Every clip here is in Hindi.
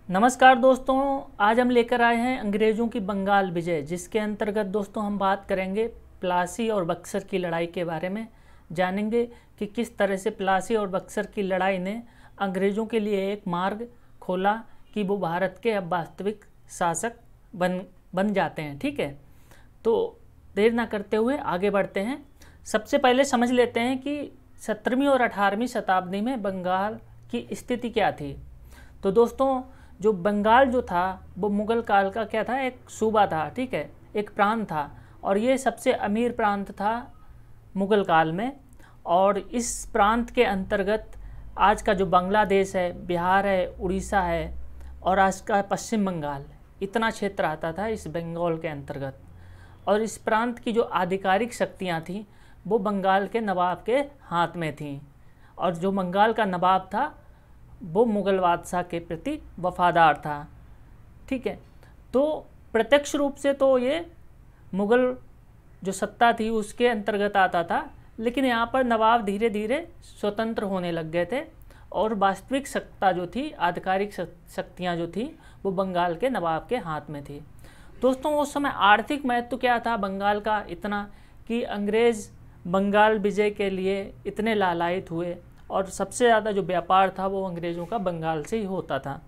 नमस्कार दोस्तों, आज हम लेकर आए हैं अंग्रेज़ों की बंगाल विजय, जिसके अंतर्गत दोस्तों हम बात करेंगे प्लासी और बक्सर की लड़ाई के बारे में। जानेंगे कि किस तरह से प्लासी और बक्सर की लड़ाई ने अंग्रेज़ों के लिए एक मार्ग खोला कि वो भारत के अब वास्तविक शासक बन जाते हैं। ठीक है, तो देर ना करते हुए आगे बढ़ते हैं। सबसे पहले समझ लेते हैं कि 17वीं और 18वीं शताब्दी में बंगाल की स्थिति क्या थी। तो दोस्तों, जो बंगाल जो था वो मुग़ल काल का क्या था, एक सूबा था। ठीक है, एक प्रांत था और ये सबसे अमीर प्रांत था मुग़ल काल में। और इस प्रांत के अंतर्गत आज का जो बांग्लादेश है, बिहार है, उड़ीसा है और आज का पश्चिम बंगाल, इतना क्षेत्र आता था इस बंगाल के अंतर्गत। और इस प्रांत की जो आधिकारिक शक्तियाँ थीं वो बंगाल के नवाब के हाथ में थीं। और जो बंगाल का नवाब था वो मुग़ल बादशाह के प्रति वफादार था। ठीक है, तो प्रत्यक्ष रूप से तो ये मुग़ल जो सत्ता थी उसके अंतर्गत आता था, लेकिन यहाँ पर नवाब धीरे धीरे स्वतंत्र होने लग गए थे और वास्तविक सत्ता जो थी, आधिकारिक शक्तियाँ जो थी, वो बंगाल के नवाब के हाथ में थी। दोस्तों, उस समय आर्थिक महत्व क्या था बंगाल का, इतना कि अंग्रेज़ बंगाल विजय के लिए इतने लालायित हुए और सबसे ज़्यादा जो व्यापार था वो अंग्रेज़ों का बंगाल से ही होता था।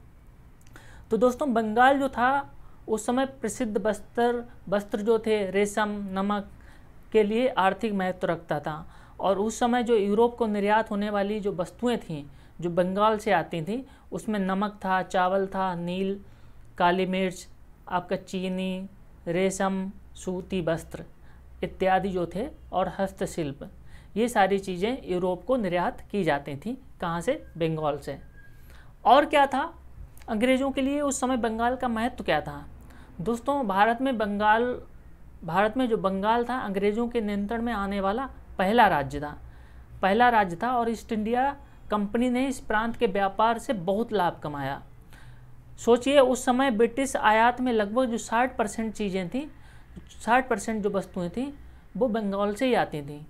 तो दोस्तों, बंगाल जो था उस समय प्रसिद्ध वस्त्र जो थे रेशम, नमक के लिए आर्थिक महत्व रखता था। और उस समय जो यूरोप को निर्यात होने वाली जो वस्तुएं थीं जो बंगाल से आती थीं, उसमें नमक था, चावल था, नील, काली मिर्च, आपका चीनी, रेशम, सूती वस्त्र इत्यादि जो थे और हस्तशिल्प, ये सारी चीज़ें यूरोप को निर्यात की जाती थी। कहाँ से? बंगाल से। और क्या था अंग्रेज़ों के लिए उस समय बंगाल का महत्व क्या था? दोस्तों, भारत में जो बंगाल था अंग्रेज़ों के नियंत्रण में आने वाला पहला राज्य था और ईस्ट इंडिया कंपनी ने इस प्रांत के व्यापार से बहुत लाभ कमाया। सोचिए, उस समय ब्रिटिश आयात में लगभग जो 60% चीज़ें थीं, 60% जो वस्तुएँ थीं वो बंगाल से ही आती थीं।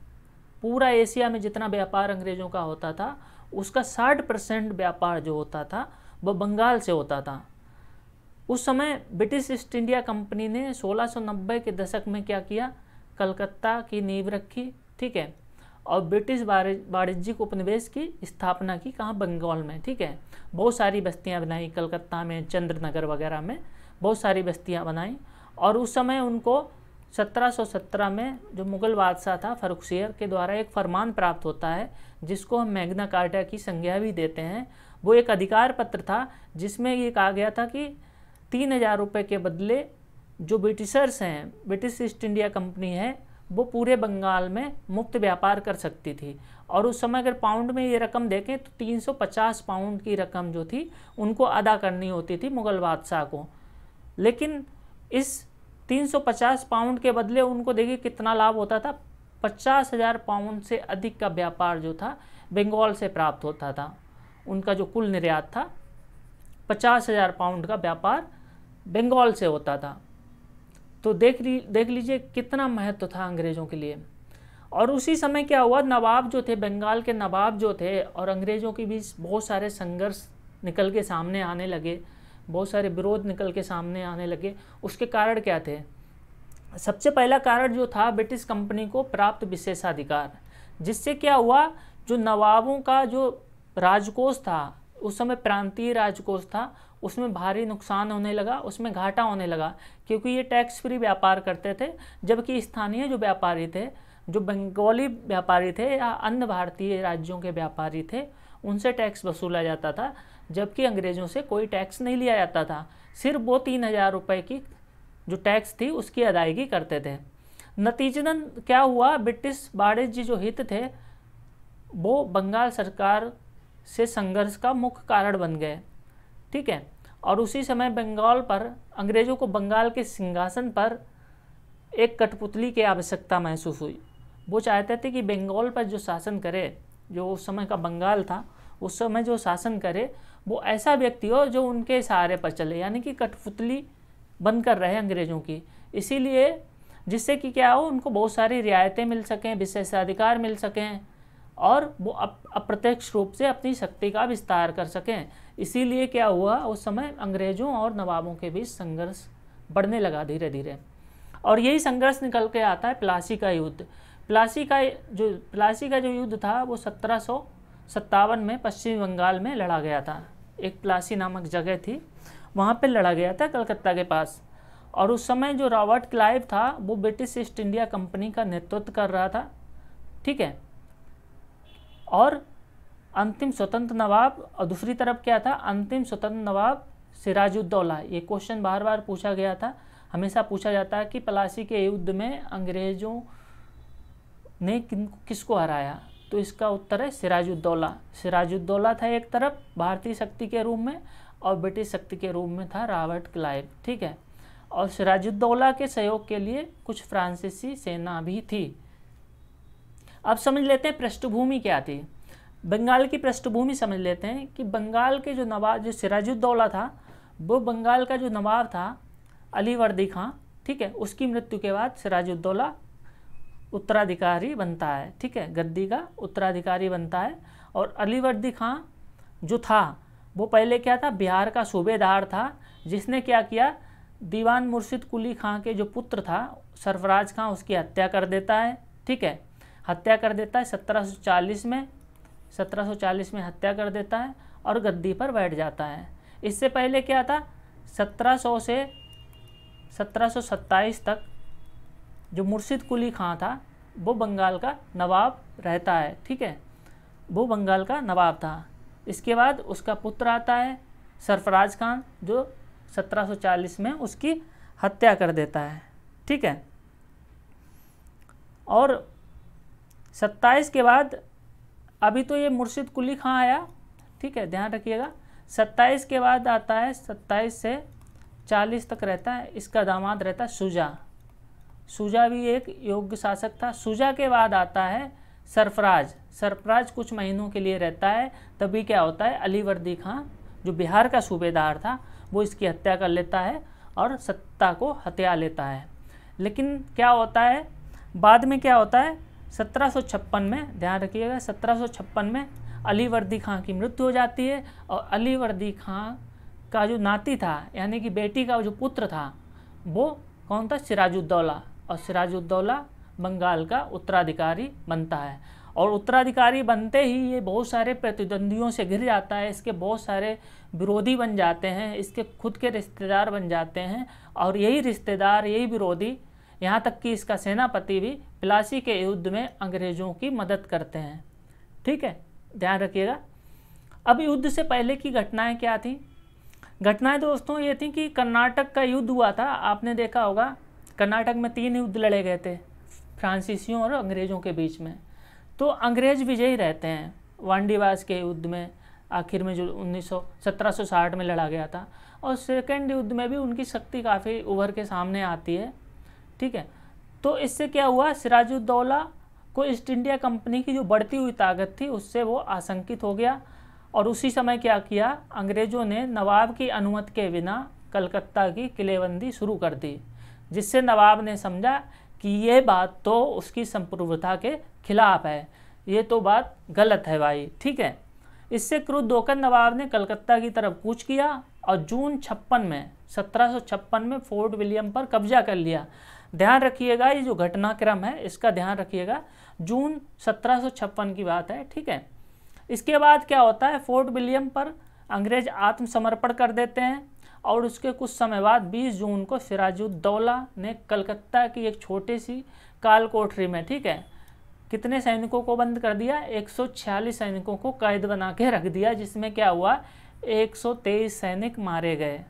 पूरा एशिया में जितना व्यापार अंग्रेज़ों का होता था उसका 60% व्यापार जो होता था वो बंगाल से होता था। उस समय ब्रिटिश ईस्ट इंडिया कंपनी ने 1690 के दशक में क्या किया, कलकत्ता की नींव रखी। ठीक है, और ब्रिटिश वाणिज्यिक उपनिवेश की स्थापना की। कहाँ? बंगाल में। ठीक है, बहुत सारी बस्तियाँ बनाई कलकत्ता में, चंद्रनगर वगैरह में बहुत सारी बस्तियाँ बनाई। और उस समय उनको 1717 में जो मुग़ल बादशाह था फर्रुखसियर के द्वारा एक फरमान प्राप्त होता है, जिसको हम मैग्ना कार्टा की संज्ञा भी देते हैं। वो एक अधिकार पत्र था जिसमें ये कहा गया था कि 3000 रुपये के बदले जो ब्रिटिशर्स हैं, ब्रिटिश ईस्ट इंडिया कंपनी है, वो पूरे बंगाल में मुफ्त व्यापार कर सकती थी। और उस समय अगर पाउंड में ये रकम देखें तो 350 पाउंड की रकम जो थी उनको अदा करनी होती थी मुग़ल बादशाह को। लेकिन इस 350 पाउंड के बदले उनको देखिए कितना लाभ होता था, 50,000 पाउंड से अधिक का व्यापार जो था बंगाल से प्राप्त होता था। उनका जो कुल निर्यात था 50,000 पाउंड का व्यापार बंगाल से होता था। तो देख लीजिए कितना महत्व था अंग्रेज़ों के लिए। और उसी समय क्या हुआ, नवाब जो थे, बंगाल के नवाब जो थे और अंग्रेज़ों के बीच बहुत सारे संघर्ष निकल के सामने आने लगे, बहुत सारे विरोध निकल के सामने आने लगे। उसके कारण क्या थे? सबसे पहला कारण जो था ब्रिटिश कंपनी को प्राप्त विशेषाधिकार, जिससे क्या हुआ, जो नवाबों का जो राजकोष था, उस समय प्रांतीय राजकोष था, उसमें भारी नुकसान होने लगा, उसमें घाटा होने लगा, क्योंकि ये टैक्स फ्री व्यापार करते थे। जबकि स्थानीय जो व्यापारी थे, जो बंगाली व्यापारी थे या अन्य भारतीय राज्यों के व्यापारी थे, उनसे टैक्स वसूला जाता था, जबकि अंग्रेज़ों से कोई टैक्स नहीं लिया जाता था। सिर्फ वो 3000 रुपये की जो टैक्स थी उसकी अदायगी करते थे। नतीजतन क्या हुआ, ब्रिटिश वाणिज्य जो हित थे वो बंगाल सरकार से संघर्ष का मुख्य कारण बन गए। ठीक है, और उसी समय बंगाल पर अंग्रेज़ों को बंगाल के सिंहासन पर एक कठपुतली की आवश्यकता महसूस हुई। वो चाहते थे कि बंगाल पर जो शासन करे, जो उस समय का बंगाल था, उस समय जो शासन करे वो ऐसा व्यक्ति हो जो उनके सहारे पर चले, यानी कि कठपुतली बनकर रहे अंग्रेज़ों की। इसीलिए जिससे कि क्या हो, उनको बहुत सारी रियायतें मिल सकें, विशेषाधिकार मिल सकें और वो अप्रत्यक्ष रूप से अपनी शक्ति का विस्तार कर सकें। इसीलिए क्या हुआ, उस समय अंग्रेज़ों और नवाबों के बीच संघर्ष बढ़ने लगा धीरे धीरे। और यही संघर्ष निकल के आता है प्लासी का युद्ध। प्लासी का जो युद्ध था वो 1757 में पश्चिमी बंगाल में लड़ा गया था। एक प्लासी नामक जगह थी, वहाँ पे लड़ा गया था कलकत्ता के पास। और उस समय जो रॉबर्ट क्लाइव था वो ब्रिटिश ईस्ट इंडिया कंपनी का नेतृत्व कर रहा था, ठीक है। और अंतिम स्वतंत्र नवाब, और दूसरी तरफ क्या था, अंतिम स्वतंत्र नवाब सिराजुद्दौला। ये क्वेश्चन बार बार पूछा गया था, हमेशा पूछा जाता है कि प्लासी के युद्ध में अंग्रेज़ों ने किसको हराया, तो इसका उत्तर है सिराजुद्दौला। सिराजुद्दौला था एक तरफ भारतीय शक्ति के रूप में, और ब्रिटिश शक्ति के रूप में था रॉबर्ट क्लाइव, ठीक है। और सिराजुद्दौला के सहयोग के लिए कुछ फ्रांसीसी सेना भी थी। अब समझ लेते हैं पृष्ठभूमि क्या थी। बंगाल की पृष्ठभूमि समझ लेते हैं कि बंगाल के जो नवाब, जो सिराजुद्दौला था, वो बंगाल का जो नवाब था अलीवर्दी खां, ठीक है, उसकी मृत्यु के बाद सिराजुद्दौला उत्तराधिकारी बनता है, ठीक है, गद्दी का उत्तराधिकारी बनता है। और अलीवर्दी खां जो था वो पहले क्या था, बिहार का सूबेदार था, जिसने क्या किया, दीवान मुर्शिद कुली खां के जो पुत्र था सरफराज खां, उसकी हत्या कर देता है, ठीक है, हत्या कर देता है 1740 में हत्या कर देता है और गद्दी पर बैठ जाता है। इससे पहले क्या था, 1700 से 1727 तक जो मुर्शिद कुली खां था वो बंगाल का नवाब रहता है, ठीक है, वो बंगाल का नवाब था। इसके बाद उसका पुत्र आता है सरफराज खान, जो 1740 में उसकी हत्या कर देता है, ठीक है। और 27 के बाद, अभी तो ये मुर्शिद कुली खां आया, ठीक है, ध्यान रखिएगा। 27 के बाद आता है, 27 से 40 तक रहता है, इसका दामाद रहता है शुजा। शुजा भी एक योग्य शासक था। शुजा के बाद आता है सरफराज कुछ महीनों के लिए रहता है। तभी क्या होता है, अलीवर्दी खां जो बिहार का सूबेदार था वो इसकी हत्या कर लेता है और सत्ता को हथिया लेता है। लेकिन क्या होता है, बाद में क्या होता है, 1756 में, ध्यान रखिएगा, 1756 में अलीवर्दी खां की मृत्यु हो जाती है। और अलीवर्दी खां का जो नाती था, यानी कि बेटी का जो पुत्र था, वो कौन था, सिराजुद्दौला। और सिराजुद्दौला बंगाल का उत्तराधिकारी बनता है। और उत्तराधिकारी बनते ही ये बहुत सारे प्रतिद्वंदियों से घिर जाता है, इसके बहुत सारे विरोधी बन जाते हैं, इसके खुद के रिश्तेदार बन जाते हैं। और यही रिश्तेदार, यही विरोधी, यहाँ तक कि इसका सेनापति भी प्लासी के युद्ध में अंग्रेज़ों की मदद करते हैं, ठीक है, ध्यान रखिएगा। अब युद्ध से पहले की घटनाएं क्या थी। घटनाएं दोस्तों ये थी कि कर्नाटक का युद्ध हुआ था, आपने देखा होगा। कर्नाटक में 3 युद्ध लड़े गए थे फ्रांसीसियों और अंग्रेज़ों के बीच में। तो अंग्रेज़ विजयी रहते हैं। वांडीवास के युद्ध में आखिर में जो 1760 में लड़ा गया था, और सेकेंड युद्ध में भी उनकी शक्ति काफ़ी उभर के सामने आती है, ठीक है। तो इससे क्या हुआ, सिराजुद्दौला को ईस्ट इंडिया कंपनी की जो बढ़ती हुई ताकत थी उससे वो आशंकित हो गया। और उसी समय क्या किया, अंग्रेज़ों ने नवाब की अनुमति के बिना कलकत्ता की किलेबंदी शुरू कर दी, जिससे नवाब ने समझा कि ये बात तो उसकी संप्रभुता के खिलाफ है, ये तो बात गलत है भाई, ठीक है। इससे क्रुद्ध होकर नवाब ने कलकत्ता की तरफ कूच किया और जून 1756 में फोर्ट विलियम पर कब्जा कर लिया। ध्यान रखिएगा, ये जो घटनाक्रम है इसका ध्यान रखिएगा, जून 1756 की बात है, ठीक है। इसके बाद क्या होता है, फोर्ट विलियम पर अंग्रेज आत्मसमर्पण कर देते हैं। और उसके कुछ समय बाद 20 जून को सिराजुद्दौला ने कलकत्ता की एक छोटी सी काल कोठरी में, ठीक है, कितने सैनिकों को बंद कर दिया, 146 सैनिकों को कैद बना के रख दिया, जिसमें क्या हुआ, 123 सैनिक मारे गए,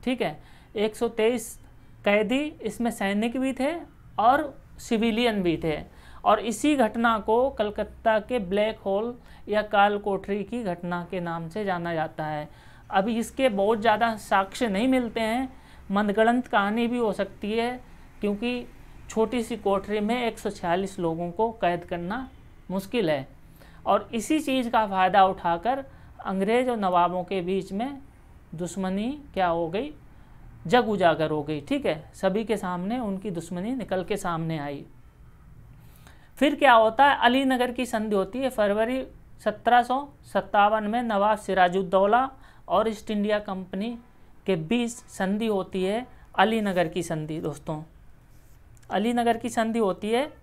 ठीक है। 123 कैदी, इसमें सैनिक भी थे और सिविलियन भी थे। और इसी घटना को कलकत्ता के ब्लैक होल या काल कोठरी की घटना के नाम से जाना जाता है। अभी इसके बहुत ज़्यादा साक्ष्य नहीं मिलते हैं, मनगढ़ंत कहानी भी हो सकती है, क्योंकि छोटी सी कोठरी में 146 लोगों को कैद करना मुश्किल है। और इसी चीज़ का फ़ायदा उठाकर अंग्रेज़ और नवाबों के बीच में दुश्मनी क्या हो गई, जग उजागर हो गई, ठीक है। सभी के सामने उनकी दुश्मनी निकल के सामने आई। फिर क्या होता है, अलीनगर की संधि होती है फरवरी 1757 में। नवाब सिराजुद्दौला और ईस्ट इंडिया कंपनी के बीच संधि होती है अलीनगर की संधि। दोस्तों अलीनगर की संधि होती है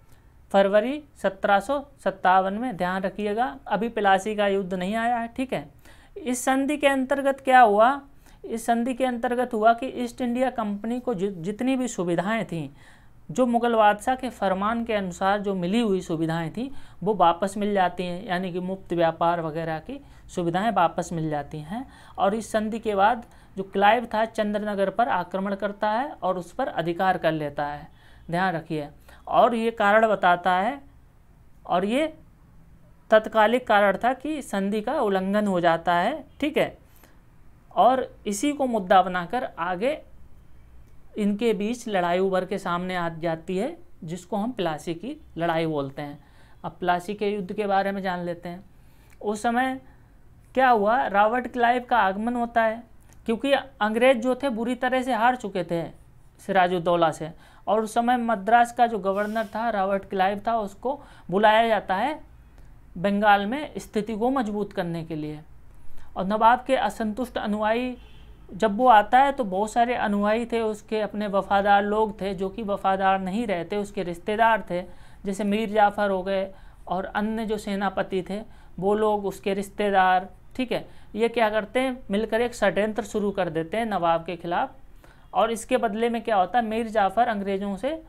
फरवरी 1757 में, ध्यान रखिएगा। अभी प्लासी का युद्ध नहीं आया है, ठीक है। इस संधि के अंतर्गत क्या हुआ, इस संधि के अंतर्गत हुआ कि ईस्ट इंडिया कंपनी को जितनी भी सुविधाएं थीं, जो मुगल बादशाह के फरमान के अनुसार जो मिली हुई सुविधाएं थीं, वो वापस मिल जाती हैं, यानी कि मुफ्त व्यापार वगैरह की सुविधाएं वापस मिल जाती हैं। और इस संधि के बाद जो क्लाइव था चंद्रनगर पर आक्रमण करता है और उस पर अधिकार कर लेता है, ध्यान रखिए। और ये कारण बताता है, और ये तत्कालिक कारण था कि संधि का उल्लंघन हो जाता है, ठीक है। और इसी को मुद्दा बनाकर आगे इनके बीच लड़ाई उभर के सामने आ जाती है, जिसको हम प्लासी की लड़ाई बोलते हैं। अब प्लासी के युद्ध के बारे में जान लेते हैं। उस समय क्या हुआ, रॉबर्ट क्लाइव का आगमन होता है, क्योंकि अंग्रेज जो थे बुरी तरह से हार चुके थे सिराजुद्दौला से। और उस समय मद्रास का जो गवर्नर था रॉबर्ट क्लाइव था, उसको बुलाया जाता है बंगाल में स्थिति को मजबूत करने के लिए। और नवाब के असंतुष्ट अनुयायी जब वो आता है तो बहुत सारे अनुयायी थे उसके, अपने वफादार लोग थे, जो कि वफादार नहीं रहते, उसके रिश्तेदार थे, जैसे मीर जाफ़र हो गए और अन्य जो सेनापति थे वो लोग उसके रिश्तेदार, ठीक है। ये क्या करते हैं, मिलकर एक षड्यंत्र शुरू कर देते हैं नवाब के खिलाफ। और इसके बदले में क्या होता है, मीर जाफ़र अंग्रेज़ों से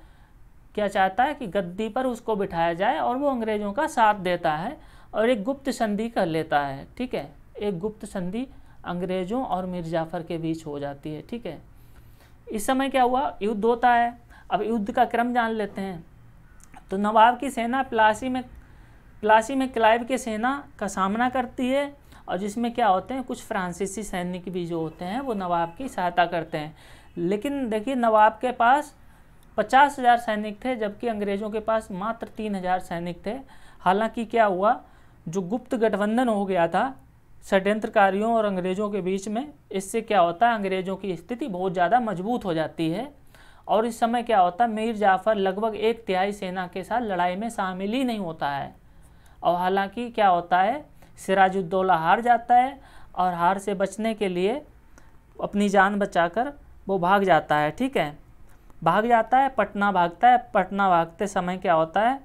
क्या चाहता है कि गद्दी पर उसको बिठाया जाए, और वो अंग्रेज़ों का साथ देता है और एक गुप्त संधि कर लेता है, ठीक है। एक गुप्त संधि अंग्रेज़ों और मीर जाफ़र के बीच हो जाती है, ठीक है। इस समय क्या हुआ, युद्ध होता है। अब युद्ध का क्रम जान लेते हैं। तो नवाब की सेना प्लासी में क्लाइव की सेना का सामना करती है, और जिसमें क्या होते हैं, कुछ फ्रांसीसी सैनिक भी जो होते हैं वो नवाब की सहायता करते हैं। लेकिन देखिए, नवाब के पास 50,000 सैनिक थे, जबकि अंग्रेज़ों के पास मात्र 3,000 सैनिक थे। हालांकि क्या हुआ, जो गुप्त गठबंधन हो गया था षड्यंत्रकारियों और अंग्रेज़ों के बीच में, इससे क्या होता है, अंग्रेज़ों की स्थिति बहुत ज़्यादा मजबूत हो जाती है। और इस समय क्या होता है, मीर जाफ़र लगभग 1/3 सेना के साथ लड़ाई में शामिल ही नहीं होता है। और हालांकि क्या होता है, सिराजुद्दौला हार जाता है, और हार से बचने के लिए अपनी जान बचाकर वो भाग जाता है, ठीक है। भाग जाता है, पटना भागता है। पटना भागते समय क्या होता है,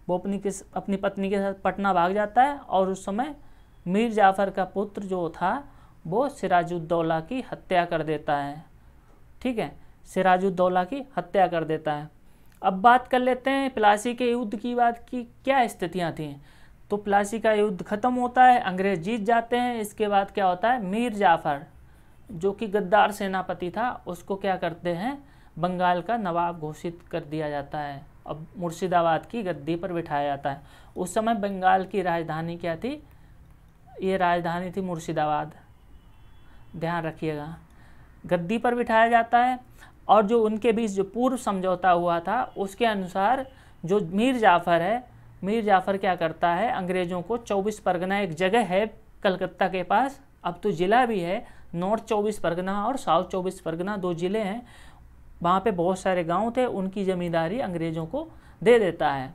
वो अपनी पत्नी के साथ पटना भाग जाता है। और उस समय मीर जाफ़र का पुत्र जो था वो सिराजुद्दौला की हत्या कर देता है, ठीक है। सिराजुद्दौला की हत्या कर देता है। अब बात कर लेते हैं प्लासी के युद्ध की, बात की क्या स्थितियां थीं। तो प्लासी का युद्ध खत्म होता है, अंग्रेज जीत जाते हैं। इसके बाद क्या होता है, मीर जाफ़र जो कि गद्दार सेनापति था, उसको क्या करते हैं, बंगाल का नवाब घोषित कर दिया जाता है। अब मुर्शिदाबाद की गद्दी पर बिठाया जाता है। उस समय बंगाल की राजधानी क्या थी, ये राजधानी थी मुर्शिदाबाद, ध्यान रखिएगा। गद्दी पर बिठाया जाता है, और जो उनके बीच जो पूर्व समझौता हुआ था उसके अनुसार जो मीर जाफ़र है, मीर जाफ़र क्या करता है, अंग्रेज़ों को 24 परगना, एक जगह है कलकत्ता के पास, अब तो ज़िला भी है, नॉर्थ 24 परगना और साउथ 24 परगना 2 ज़िले हैं। वहाँ पे बहुत सारे गांव थे, उनकी ज़मींदारी अंग्रेज़ों को दे देता है।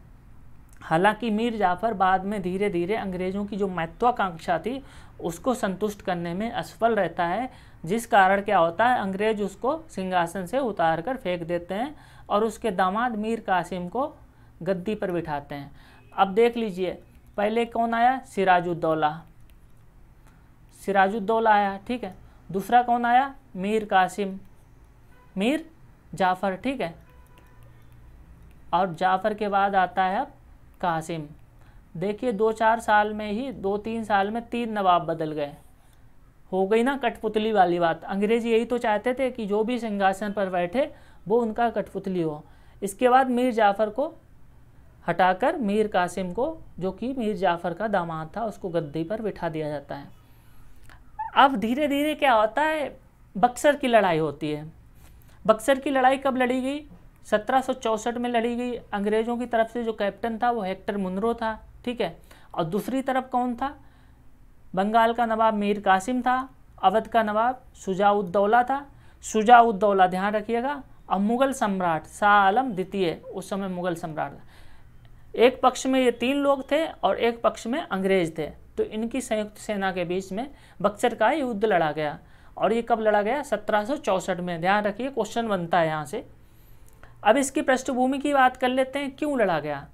हालांकि मीर जाफ़र बाद में धीरे धीरे अंग्रेज़ों की जो महत्वाकांक्षा थी उसको संतुष्ट करने में असफल रहता है, जिस कारण क्या होता है, अंग्रेज़ उसको सिंहासन से उतार कर फेंक देते हैं और उसके दामाद मीर कासिम को गद्दी पर बिठाते हैं। अब देख लीजिए, पहले कौन आया, सिराजुद्दौला आया, ठीक है। दूसरा कौन आया, मीर कासिम, मीर जाफ़र, ठीक है। और जाफ़र के बाद आता है अब कासिम। देखिए 2-4 साल में ही, 2-3 साल में 3 नवाब बदल गए। हो गई ना कठपुतली वाली बात। अंग्रेज यही तो चाहते थे कि जो भी सिंहासन पर बैठे वो उनका कठपुतली हो। इसके बाद मीर जाफ़र को हटाकर मीर कासिम को, जो कि मीर जाफ़र का दामाद था, उसको गद्दी पर बिठा दिया जाता है। अब धीरे धीरे क्या होता है, बक्सर की लड़ाई होती है। बक्सर की लड़ाई कब लड़ी गई, 1764 में लड़ी गई। अंग्रेज़ों की तरफ से जो कैप्टन था वो हेक्टर मुनरो था, ठीक है। और दूसरी तरफ कौन था, बंगाल का नवाब मीर कासिम था, अवध का नवाब शुजाउद्दौला था। शुजाउद्दौला, ध्यान रखिएगा। और मुग़ल सम्राट शाह आलम द्वितीय, उस समय मुग़ल सम्राट। एक पक्ष में ये 3 लोग थे और एक पक्ष में अंग्रेज़ थे। तो इनकी संयुक्त सेना के बीच में बक्सर का युद्ध लड़ा गया। और ये कब लड़ा गया? 1764 में। ध्यान रखिए, क्वेश्चन बनता है यहाँ से। अब इसकी पृष्ठभूमि की बात कर लेते हैं, क्यों लड़ा गया।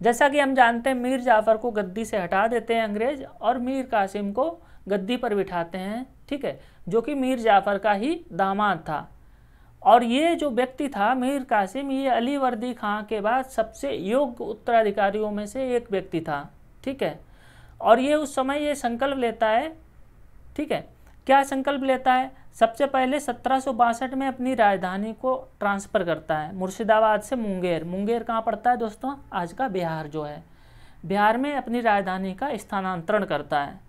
जैसा कि हम जानते हैं, मीर जाफ़र को गद्दी से हटा देते हैं अंग्रेज और मीर कासिम को गद्दी पर बिठाते हैं, ठीक है, जो कि मीर जाफ़र का ही दामाद था। और ये जो व्यक्ति था मीर कासिम, ये अली वर्दी खां के बाद सबसे योग्य उत्तराधिकारियों में से एक व्यक्ति था, ठीक है। और ये उस समय ये संकल्प लेता है, ठीक है, क्या संकल्प लेता है? सबसे पहले 1762 में अपनी राजधानी को ट्रांसफ़र करता है मुर्शिदाबाद से मुंगेर। मुंगेर कहाँ पड़ता है दोस्तों? आज का बिहार जो है, बिहार में अपनी राजधानी का स्थानांतरण करता है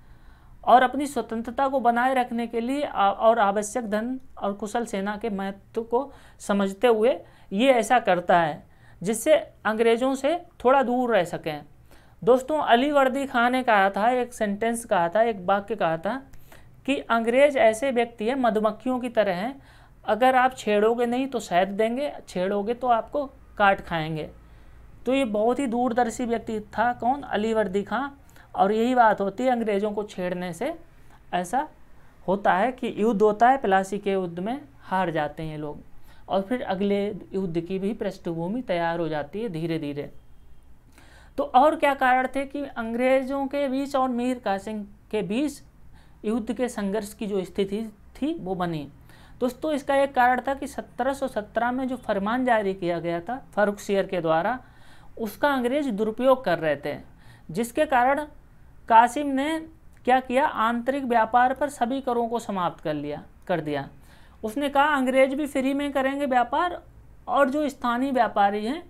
और अपनी स्वतंत्रता को बनाए रखने के लिए और आवश्यक धन और कुशल सेना के महत्व को समझते हुए ये ऐसा करता है जिससे अंग्रेज़ों से थोड़ा दूर रह सकें। दोस्तों, अली वर्दी खां ने कहा था, एक सेंटेंस कहा था, एक वाक्य कहा था कि अंग्रेज ऐसे व्यक्ति हैं, मधुमक्खियों की तरह हैं, अगर आप छेड़ोगे नहीं तो शहद देंगे, छेड़ोगे तो आपको काट खाएंगे। तो ये बहुत ही दूरदर्शी व्यक्ति था। कौन? अली वर्दी खां। और यही बात होती है, अंग्रेज़ों को छेड़ने से ऐसा होता है कि युद्ध होता है, प्लासी के युद्ध में हार जाते हैं ये लोग और फिर अगले युद्ध की भी पृष्ठभूमि तैयार हो जाती है धीरे धीरे। तो और क्या कारण थे कि अंग्रेज़ों के बीच और मीर कासिम के बीच युद्ध के संघर्ष की जो स्थिति थी वो बनी? दोस्तों, इसका एक कारण था कि 1717 में जो फरमान जारी किया गया था फर्रुखसियर के द्वारा, उसका अंग्रेज दुरुपयोग कर रहे थे, जिसके कारण कासिम ने क्या किया? आंतरिक व्यापार पर सभी करों को समाप्त कर दिया। उसने कहा अंग्रेज भी फ्री में करेंगे व्यापार और जो स्थानीय व्यापारी हैं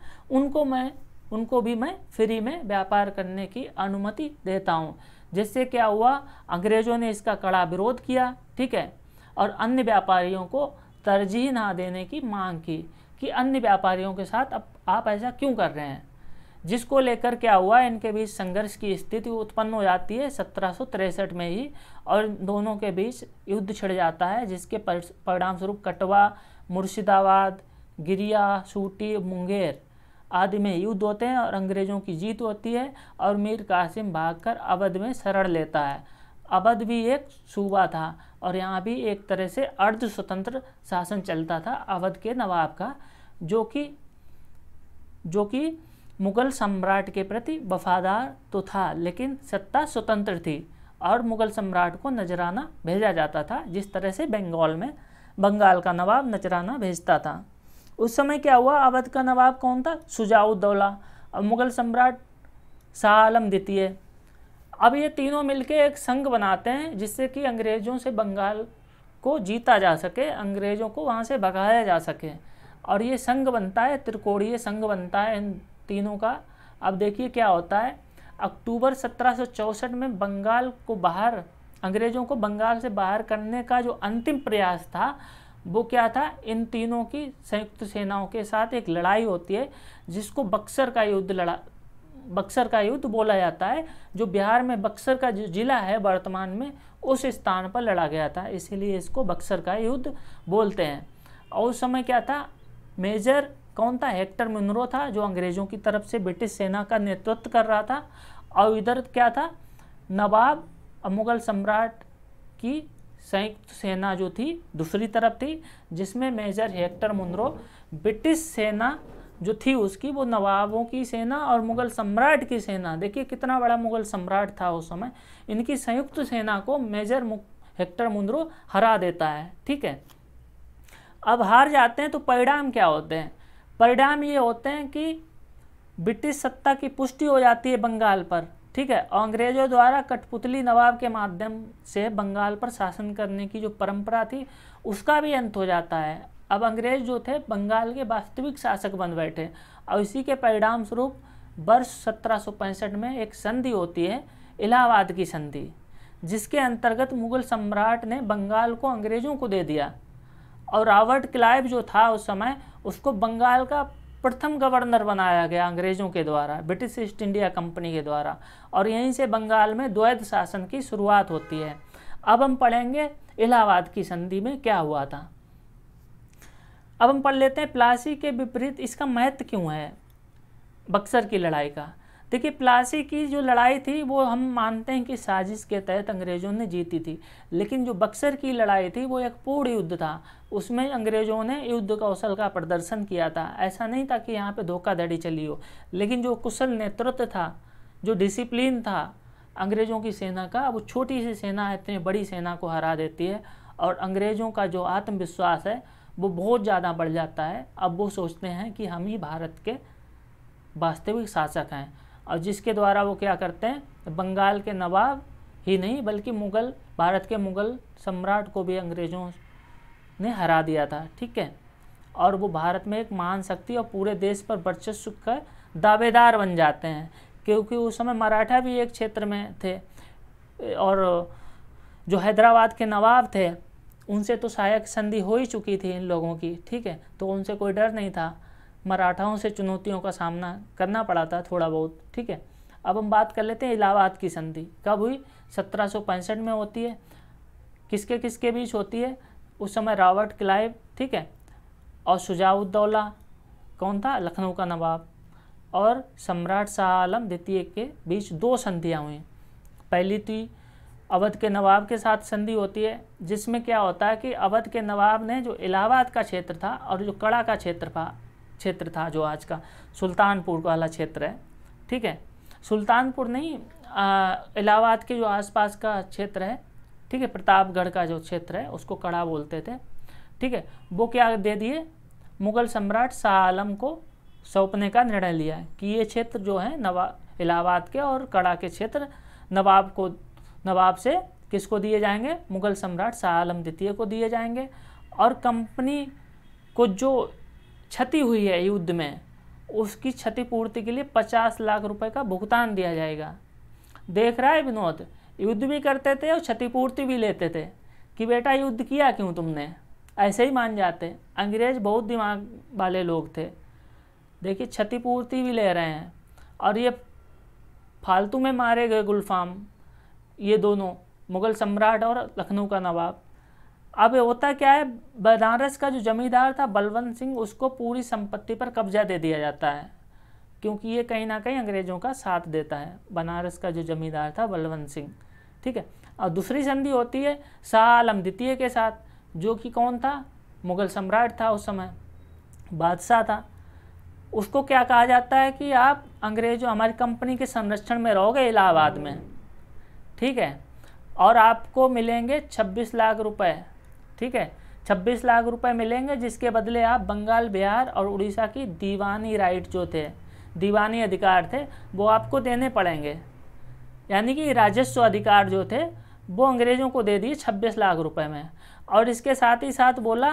उनको भी मैं फ्री में व्यापार करने की अनुमति देता हूँ। जिससे क्या हुआ? अंग्रेज़ों ने इसका कड़ा विरोध किया, ठीक है, और अन्य व्यापारियों को तरजीह ना देने की मांग की कि अन्य व्यापारियों के साथ अब आप ऐसा क्यों कर रहे हैं, जिसको लेकर क्या हुआ? इनके बीच संघर्ष की स्थिति उत्पन्न हो जाती है 1763 में ही और दोनों के बीच युद्ध छिड़ जाता है, जिसके परिणाम स्वरूप कटवा, मुर्शिदाबाद, गिरिया, सूटी, मुंगेर आदि में युद्ध होते हैं और अंग्रेज़ों की जीत होती है और मीर कासिम भागकर अवध में शरण लेता है। अवध भी एक सूबा था और यहाँ भी एक तरह से अर्ध स्वतंत्र शासन चलता था अवध के नवाब का, जो कि मुग़ल सम्राट के प्रति वफादार तो था, लेकिन सत्ता स्वतंत्र थी और मुग़ल सम्राट को नजराना भेजा जाता था, जिस तरह से बंगाल का नवाब नजराना भेजता था। उस समय क्या हुआ? अवध का नवाब कौन था? शुजाउद्दौला और मुग़ल सम्राट शाह आलम द्वितीय। अब ये तीनों मिलके एक संघ बनाते हैं जिससे कि अंग्रेज़ों से बंगाल को जीता जा सके, अंग्रेज़ों को वहाँ से भगाया जा सके। और ये संघ बनता है, त्रिकोणीय संघ बनता है इन तीनों का। अब देखिए क्या होता है, अक्टूबर 1764 में अंग्रेज़ों को बंगाल से बाहर करने का जो अंतिम प्रयास था वो क्या था? इन तीनों की संयुक्त सेनाओं के साथ एक लड़ाई होती है जिसको बक्सर का युद्ध बोला जाता है, जो बिहार में बक्सर का जो जिला है वर्तमान में उस स्थान पर लड़ा गया था, इसीलिए इसको बक्सर का युद्ध बोलते हैं। और उस समय क्या था? मेजर कौन था? हेक्टर मुनरो था, जो अंग्रेज़ों की तरफ से ब्रिटिश सेना का नेतृत्व कर रहा था। और इधर क्या था? नवाब और मुग़ल सम्राट की संयुक्त सेना जो थी दूसरी तरफ थी, जिसमें मेजर हेक्टर मुनरो, ब्रिटिश सेना जो थी उसकी, वो नवाबों की सेना और मुग़ल सम्राट की सेना, देखिए कितना बड़ा मुग़ल सम्राट था उस समय, इनकी संयुक्त सेना को मेजर हेक्टर मुनरो हरा देता है, ठीक है। अब हार जाते हैं तो परिणाम क्या होते हैं? परिणाम ये होते हैं कि ब्रिटिश सत्ता की पुष्टि हो जाती है बंगाल पर, ठीक है, और अंग्रेज़ों द्वारा कठपुतली नवाब के माध्यम से बंगाल पर शासन करने की जो परंपरा थी उसका भी अंत हो जाता है। अब अंग्रेज़ जो थे बंगाल के वास्तविक शासक बन बैठे और इसी के परिणाम स्वरूप वर्ष 1765 में एक संधि होती है, इलाहाबाद की संधि, जिसके अंतर्गत मुग़ल सम्राट ने बंगाल को अंग्रेज़ों को दे दिया और रॉबर्ट क्लाइव जो था उस समय, उसको बंगाल का प्रथम गवर्नर बनाया गया अंग्रेज़ों के द्वारा, ब्रिटिश ईस्ट इंडिया कंपनी के द्वारा, और यहीं से बंगाल में द्वैध शासन की शुरुआत होती है। अब हम पढ़ेंगे इलाहाबाद की संधि में क्या हुआ था। अब हम पढ़ लेते हैं प्लासी के विपरीत इसका महत्व क्यों है बक्सर की लड़ाई का। देखिए प्लासी की जो लड़ाई थी वो हम मानते हैं कि साजिश के तहत अंग्रेज़ों ने जीती थी, लेकिन जो बक्सर की लड़ाई थी वो एक पूर्ण युद्ध था। उसमें अंग्रेज़ों ने युद्ध कौशल का प्रदर्शन किया था। ऐसा नहीं था कि यहाँ पे धोखाधड़ी चली हो, लेकिन जो कुशल नेतृत्व था, जो डिसिप्लिन था अंग्रेज़ों की सेना का, वो छोटी सी सेना इतनी बड़ी सेना को हरा देती है। और अंग्रेज़ों का जो आत्मविश्वास है वो बहुत ज़्यादा बढ़ जाता है। अब वो सोचते हैं कि हम ही भारत के वास्तविक शासक हैं, और जिसके द्वारा वो क्या करते हैं, बंगाल के नवाब ही नहीं बल्कि मुग़ल, भारत के मुग़ल सम्राट को भी अंग्रेज़ों ने हरा दिया था। ठीक है, और वो भारत में एक महान शक्ति और पूरे देश पर वर्चस्व का दावेदार बन जाते हैं, क्योंकि उस समय मराठा भी एक क्षेत्र में थे, और जो हैदराबाद के नवाब थे उनसे तो सहायक संधि हो ही चुकी थी इन लोगों की। ठीक है, तो उनसे कोई डर नहीं था। मराठाओं से चुनौतियों का सामना करना पड़ा था थोड़ा बहुत। ठीक है, अब हम बात कर लेते हैं इलाहाबाद की संधि कब हुई। 1765 में होती है। किसके किसके बीच होती है? उस समय रॉबर्ट क्लाइव, ठीक है, और शुजाउद्दौला कौन था, लखनऊ का नवाब, और सम्राट शाह आलम द्वितीय के बीच 2 संधियाँ हुई। पहली थी अवध के नवाब के साथ संधि होती है, जिसमें क्या होता है कि अवध के नवाब ने जो इलाहाबाद का क्षेत्र था और जो कड़ा का क्षेत्र था जो आज का सुल्तानपुर वाला क्षेत्र है, ठीक है, सुल्तानपुर नहीं, इलाहाबाद के जो आसपास का क्षेत्र है, ठीक है, प्रतापगढ़ का जो क्षेत्र है उसको कड़ा बोलते थे। ठीक है, वो क्या दे दिए, मुग़ल सम्राट शाह आलम को सौंपने का निर्णय लिया है कि ये क्षेत्र जो है इलाहाबाद के और कड़ा के क्षेत्र नवाब से किसको दिए जाएंगे, मुग़ल सम्राट शाह आलम द्वितीय को दिए जाएंगे। और कंपनी को जो क्षति हुई है युद्ध में, उसकी क्षतिपूर्ति के लिए 50 लाख रुपए का भुगतान दिया जाएगा। देख रहा है विनोद, युद्ध भी करते थे और क्षतिपूर्ति भी लेते थे कि बेटा युद्ध किया क्यों तुमने, ऐसे ही मान जाते। अंग्रेज बहुत दिमाग वाले लोग थे। देखिए क्षतिपूर्ति भी ले रहे हैं, और ये फालतू में मारे गए गुलफाम, ये दोनों, मुग़ल सम्राट और लखनऊ का नवाब। अब होता क्या है, बनारस का जो जमींदार था बलवंत सिंह, उसको पूरी संपत्ति पर कब्जा दे दिया जाता है, क्योंकि ये कहीं ना कहीं अंग्रेज़ों का साथ देता है, बनारस का जो जमींदार था बलवंत सिंह। ठीक है, और दूसरी संधि होती है शाह आलम द्वितीय के साथ, जो कि कौन था, मुग़ल सम्राट था, उस समय बादशाह था। उसको क्या कहा जाता है कि आप अंग्रेज़ों हमारी कंपनी के संरक्षण में रहोगे इलाहाबाद में, ठीक है, और आपको मिलेंगे 26 लाख रुपए। ठीक है, 26 लाख रुपए मिलेंगे, जिसके बदले आप बंगाल, बिहार और उड़ीसा की दीवानी राइट जो थे, दीवानी अधिकार थे, वो आपको देने पड़ेंगे। यानी कि राजस्व अधिकार जो थे वो अंग्रेज़ों को दे दिए 26 लाख रुपए में। और इसके साथ ही साथ बोला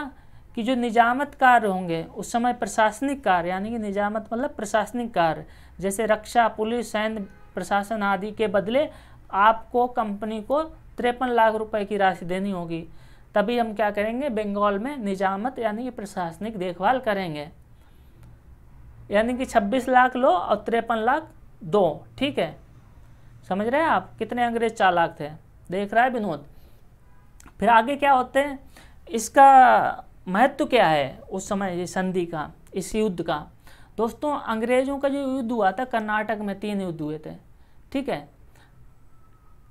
कि जो निजामत कार्य होंगे उस समय, प्रशासनिक कार्य, यानी कि निजामत मतलब प्रशासनिक कार्य, जैसे रक्षा, पुलिस, सैन्य प्रशासन आदि के बदले आपको कंपनी को 53 लाख रुपए की राशि देनी होगी। तभी हम क्या करेंगे, बंगाल में निजामत यानी कि प्रशासनिक देखभाल करेंगे। यानी कि 26 लाख लो और 53 लाख दो। ठीक है, समझ रहे हैं आप कितने अंग्रेज चालाक थे। देख रहा है विनोद। फिर आगे क्या होते हैं, इसका महत्व क्या है उस समय, ये संधि का, इस युद्ध का। दोस्तों अंग्रेजों का जो युद्ध हुआ था कर्नाटक में, 3 युद्ध हुए थे। ठीक है,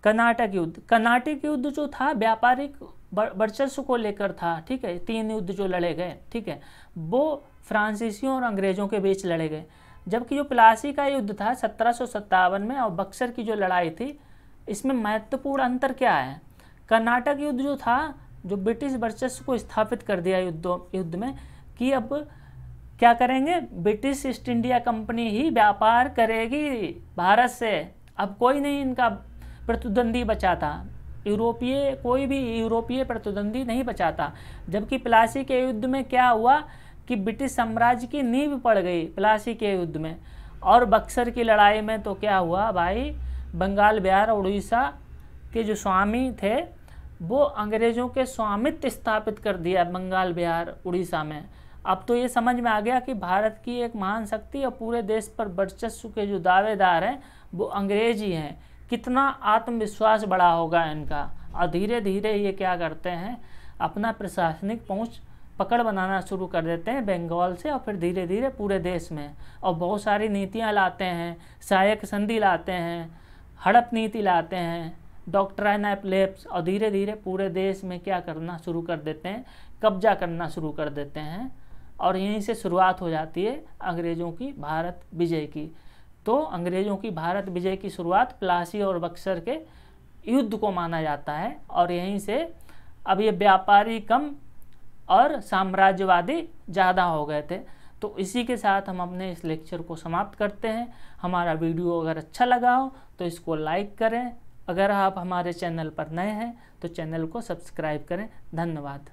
कर्नाटक युद्ध जो था व्यापारिक वर्चस्व को लेकर था। ठीक है, 3 युद्ध जो लड़े गए, ठीक है, वो फ्रांसीसियों और अंग्रेजों के बीच लड़े गए। जबकि जो प्लासी का युद्ध था 1757 में और बक्सर की जो लड़ाई थी, इसमें महत्वपूर्ण अंतर क्या है। कर्नाटक युद्ध जो था, जो ब्रिटिश वर्चस्व को स्थापित कर दिया युद्ध में, कि अब क्या करेंगे, ब्रिटिश ईस्ट इंडिया कंपनी ही व्यापार करेगी भारत से। अब कोई नहीं इनका प्रतिद्वंदी बचा था, कोई भी यूरोपीय प्रतिद्वंदी नहीं बचा था। जबकि प्लासी के युद्ध में क्या हुआ कि ब्रिटिश साम्राज्य की नींव पड़ गई प्लासी के युद्ध में। और बक्सर की लड़ाई में तो क्या हुआ भाई, बंगाल, बिहार और उड़ीसा के जो स्वामी थे वो अंग्रेज़ों के स्वामित्व स्थापित कर दिया बंगाल, बिहार, उड़ीसा में। अब तो ये समझ में आ गया कि भारत की एक महान शक्ति और पूरे देश पर वर्चस्व के जो दावेदार हैं वो अंग्रेज ही हैं। कितना आत्मविश्वास बढ़ा होगा इनका। और धीरे धीरे ये क्या करते हैं, अपना प्रशासनिक पहुंच पकड़ बनाना शुरू कर देते हैं बंगाल से, और फिर धीरे धीरे पूरे देश में, और बहुत सारी नीतियाँ लाते हैं, सहायक संधि लाते हैं, हड़प नीति लाते हैं, डॉक्ट्राइन ऑफ लैप्स, और धीरे धीरे पूरे देश में क्या करना शुरू कर देते हैं, कब्जा करना शुरू कर देते हैं। और यहीं से शुरुआत हो जाती है अंग्रेज़ों की भारत विजय की। तो अंग्रेज़ों की भारत विजय की शुरुआत प्लासी और बक्सर के युद्ध को माना जाता है, और यहीं से अब ये व्यापारी कम और साम्राज्यवादी ज़्यादा हो गए थे। तो इसी के साथ हम अपने इस लेक्चर को समाप्त करते हैं। हमारा वीडियो अगर अच्छा लगा हो तो इसको लाइक करें। अगर आप हमारे चैनल पर नए हैं तो चैनल को सब्सक्राइब करें। धन्यवाद।